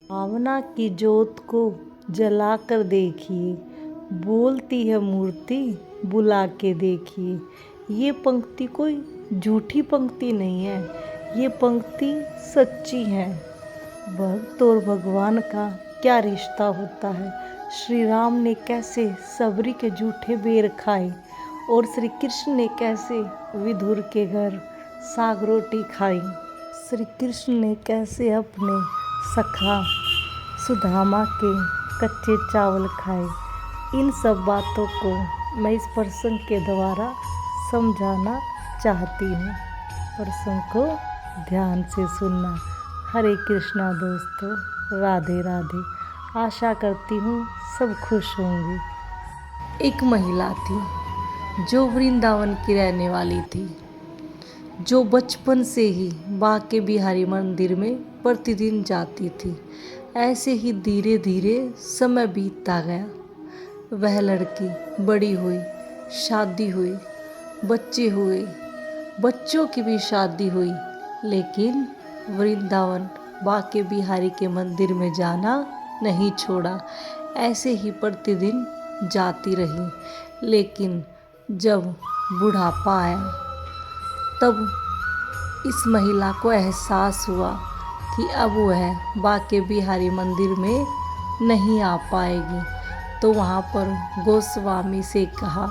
भावना की ज्योत को जलाकर देखिए, बोलती है मूर्ति बुला के देखिए। ये पंक्ति कोई झूठी पंक्ति नहीं है, ये पंक्ति सच्ची है। भक्त और भगवान का क्या रिश्ता होता है। श्री राम ने कैसे सबरी के जूठे बेर खाए और श्री कृष्ण ने कैसे विदुर के घर साग रोटी खाई। श्री कृष्ण ने कैसे अपने सखा सुदामा के कच्चे चावल खाए। इन सब बातों को मैं इस प्रसंग के द्वारा समझाना चाहती हूँ। प्रसंग को ध्यान से सुनना। हरे कृष्णा दोस्तों, राधे राधे। आशा करती हूँ सब खुश होंगे। एक महिला थी जो वृंदावन की रहने वाली थी, जो बचपन से ही बांके बिहारी मंदिर में प्रतिदिन जाती थी। ऐसे ही धीरे धीरे समय बीतता गया। वह लड़की बड़ी हुई, शादी हुई, बच्चे हुए, बच्चों की भी शादी हुई, लेकिन वृंदावन बांके बिहारी के मंदिर में जाना नहीं छोड़ा। ऐसे ही प्रतिदिन जाती रही। लेकिन जब बुढ़ापा आया तब इस महिला को एहसास हुआ कि अब वह बांके बिहारी मंदिर में नहीं आ पाएगी। तो वहाँ पर गोस्वामी से कहा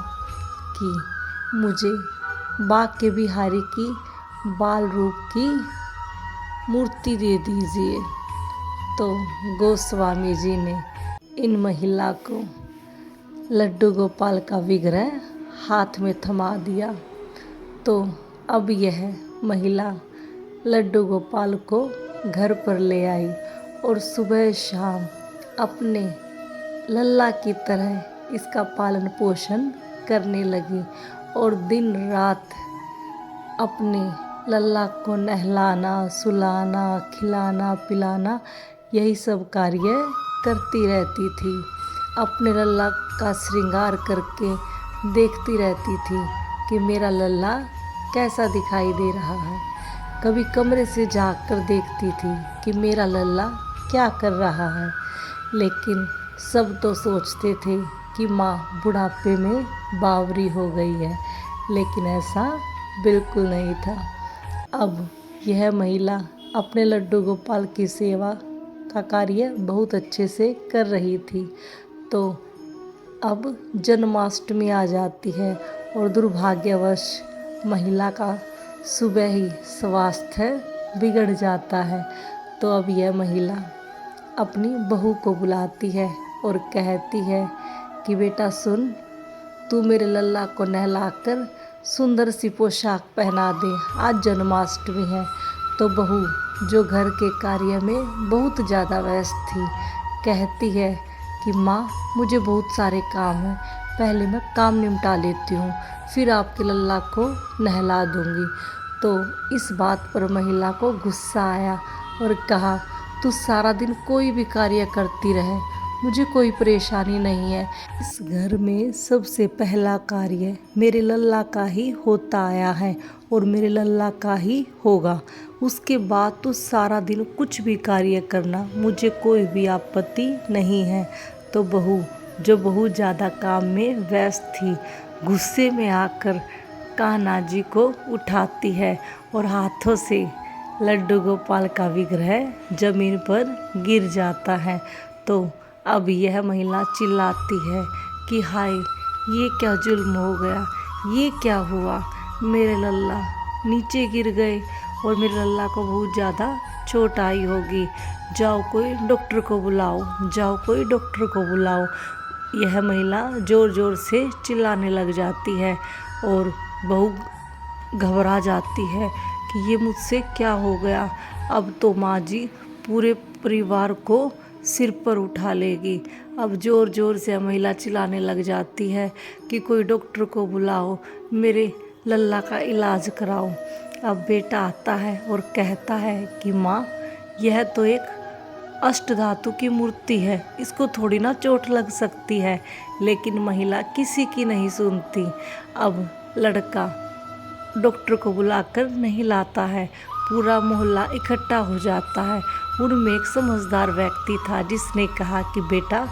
कि मुझे बांके बिहारी की बाल रूप की मूर्ति दे दीजिए। तो गोस्वामी जी ने इन महिला को लड्डू गोपाल का विग्रह हाथ में थमा दिया। तो अब यह महिला लड्डू गोपाल को घर पर ले आई और सुबह शाम अपने लल्ला की तरह इसका पालन पोषण करने लगी और दिन रात अपने लल्ला को नहलाना, सुलाना, खिलाना, पिलाना, यही सब कार्य करती रहती थी। अपने लल्ला का श्रृंगार करके देखती रहती थी कि मेरा लल्ला कैसा दिखाई दे रहा है। कभी कमरे से झांक कर देखती थी कि मेरा लल्ला क्या कर रहा है। लेकिन सब तो सोचते थे कि माँ बुढ़ापे में बावरी हो गई है, लेकिन ऐसा बिल्कुल नहीं था। अब यह महिला अपने लड्डू गोपाल की सेवा का कार्य बहुत अच्छे से कर रही थी। तो अब जन्माष्टमी आ जाती है और दुर्भाग्यवश महिला का सुबह ही स्वास्थ्य बिगड़ जाता है। तो अब यह महिला अपनी बहू को बुलाती है और कहती है कि बेटा सुन, तू मेरे लल्ला को नहलाकर सुंदर सी पोशाक पहना दे, आज जन्माष्टमी है। तो बहू, जो घर के कार्य में बहुत ज़्यादा व्यस्त थी, कहती है कि माँ मुझे बहुत सारे काम हैं, पहले मैं काम निपटा लेती हूँ, फिर आपके लल्ला को नहला दूँगी। तो इस बात पर महिला को गुस्सा आया और कहा, तू सारा दिन कोई भी कार्य करती रहे, मुझे कोई परेशानी नहीं है। इस घर में सबसे पहला कार्य मेरे लल्ला का ही होता आया है और मेरे लल्ला का ही होगा। उसके बाद तो सारा दिन कुछ भी कार्य करना, मुझे कोई भी आपत्ति नहीं है। तो बहू, जो बहुत ज़्यादा काम में व्यस्त थी, गुस्से में आकर कान्हा जी को उठाती है और हाथों से लड्डू गोपाल का विग्रह जमीन पर गिर जाता है। तो अब यह महिला चिल्लाती है कि हाय, ये क्या जुल्म हो गया, ये क्या हुआ, मेरे लल्ला नीचे गिर गए और मेरे लल्ला को बहुत ज़्यादा चोट आई होगी, जाओ कोई डॉक्टर को बुलाओ, जाओ कोई डॉक्टर को बुलाओ। यह महिला ज़ोर ज़ोर से चिल्लाने लग जाती है और बहू घबरा जाती है कि ये मुझसे क्या हो गया। अब तो माँ जी पूरे परिवार को सिर पर उठा लेगी। अब ज़ोर ज़ोर से महिला चिल्लाने लग जाती है कि कोई डॉक्टर को बुलाओ, मेरे लल्ला का इलाज कराओ। अब बेटा आता है और कहता है कि माँ, यह तो एक अष्टधातु की मूर्ति है, इसको थोड़ी ना चोट लग सकती है। लेकिन महिला किसी की नहीं सुनती। अब लड़का डॉक्टर को बुलाकर नहीं लाता है पूरा मोहल्ला इकट्ठा हो जाता है। उनमें एक समझदार व्यक्ति था जिसने कहा कि बेटा,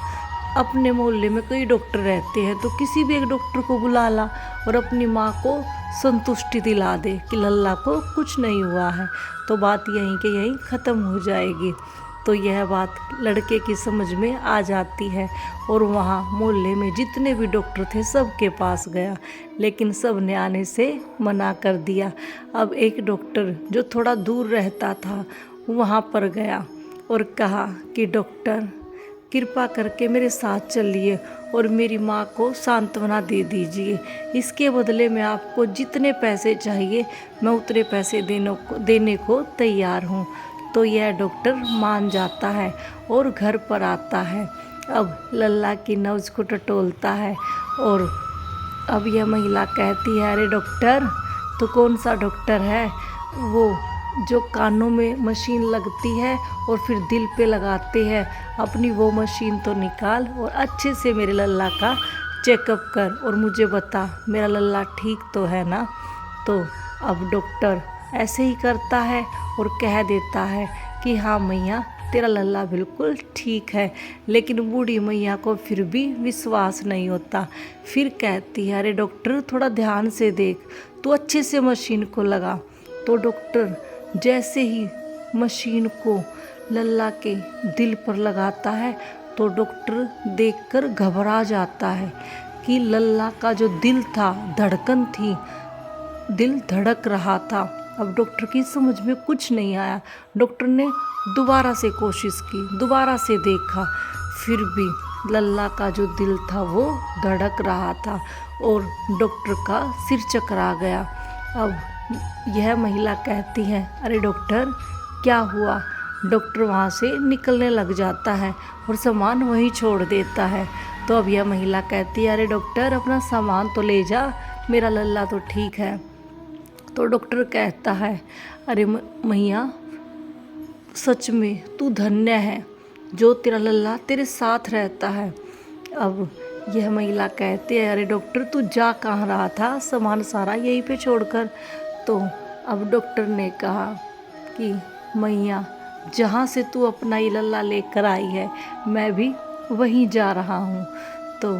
अपने मोहल्ले में कई डॉक्टर रहते हैं, तो किसी भी एक डॉक्टर को बुला ला और अपनी माँ को संतुष्टि दिला दे कि लल्ला को कुछ नहीं हुआ है, तो बात यहीं के यहीं ख़त्म हो जाएगी। तो यह बात लड़के की समझ में आ जाती है और वहाँ मोहल्ले में जितने भी डॉक्टर थे सबके पास गया, लेकिन सब ने आने से मना कर दिया। अब एक डॉक्टर जो थोड़ा दूर रहता था वहाँ पर गया और कहा कि डॉक्टर, कृपा करके मेरे साथ चलिए और मेरी माँ को सांत्वना दे दीजिए। इसके बदले में आपको जितने पैसे चाहिए मैं उतने पैसे देने को तैयार हूँ। तो यह डॉक्टर मान जाता है और घर पर आता है। अब लल्ला की नब्ज को टटोलता है और अब यह महिला कहती है, अरे डॉक्टर, तो कौन सा डॉक्टर है? वो जो कानों में मशीन लगती है और फिर दिल पे लगाते हैं, अपनी वो मशीन तो निकाल और अच्छे से मेरे लल्ला का चेकअप कर और मुझे बता मेरा लल्ला ठीक तो है ना। तो अब डॉक्टर ऐसे ही करता है और कह देता है कि हाँ मैया, तेरा लल्ला बिल्कुल ठीक है। लेकिन बूढ़ी मैया को फिर भी विश्वास नहीं होता। फिर कहती है, अरे डॉक्टर, थोड़ा ध्यान से देख, तू अच्छे से मशीन को लगा। तो डॉक्टर जैसे ही मशीन को लल्ला के दिल पर लगाता है तो डॉक्टर देखकर घबरा जाता है कि लल्ला का जो दिल था, धड़कन थी, दिल धड़क रहा था। अब डॉक्टर की समझ में कुछ नहीं आया। डॉक्टर ने दोबारा से कोशिश की, दोबारा से देखा, फिर भी लल्ला का जो दिल था वो धड़क रहा था और डॉक्टर का सिर चकरा गया। अब यह महिला कहती है, अरे डॉक्टर, क्या हुआ? डॉक्टर वहाँ से निकलने लग जाता है और सामान वहीं छोड़ देता है। तो अब यह महिला कहती है, अरे डॉक्टर, अपना सामान तो ले जा, मेरा लल्ला तो ठीक है। तो डॉक्टर कहता है, अरे मैया, सच में तू धन्य है जो तेरा लल्ला तेरे साथ रहता है। अब यह महिला कहती है, अरे डॉक्टर, तू जा कहाँ रहा था, सामान सारा यहीं पे छोड़कर। तो अब डॉक्टर ने कहा कि मैया, जहाँ से तू अपना ये लल्ला लेकर आई है मैं भी वहीं जा रहा हूँ। तो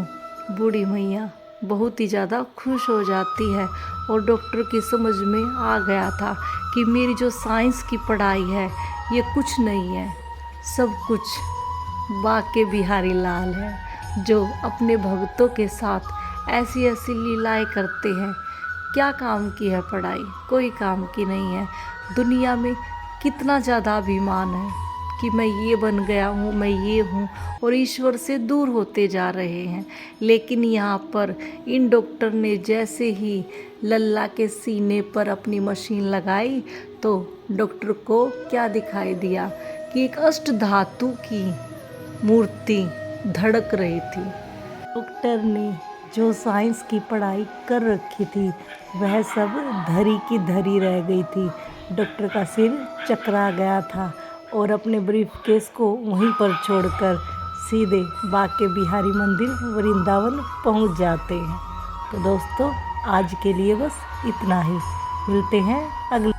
बूढ़ी मैया बहुत ही ज़्यादा खुश हो जाती है और डॉक्टर की समझ में आ गया था कि मेरी जो साइंस की पढ़ाई है ये कुछ नहीं है, सब कुछ बाके बिहारी लाल है, जो अपने भक्तों के साथ ऐसी ऐसी लीलाएं करते हैं। क्या काम की है पढ़ाई? कोई काम की नहीं है। दुनिया में कितना ज़्यादा अभिमान है कि मैं ये बन गया हूँ, मैं ये हूँ, और ईश्वर से दूर होते जा रहे हैं। लेकिन यहाँ पर इन डॉक्टर ने जैसे ही लल्ला के सीने पर अपनी मशीन लगाई तो डॉक्टर को क्या दिखाई दिया कि एक अष्ट धातु की मूर्ति धड़क रही थी। डॉक्टर ने जो साइंस की पढ़ाई कर रखी थी वह सब धरी की धरी रह गई थी। डॉक्टर का सिर चकरा गया था और अपने ब्रीफकेस को वहीं पर छोड़कर सीधे बाके बिहारी मंदिर वृंदावन पहुंच जाते हैं। तो दोस्तों, आज के लिए बस इतना ही। मिलते हैं अगले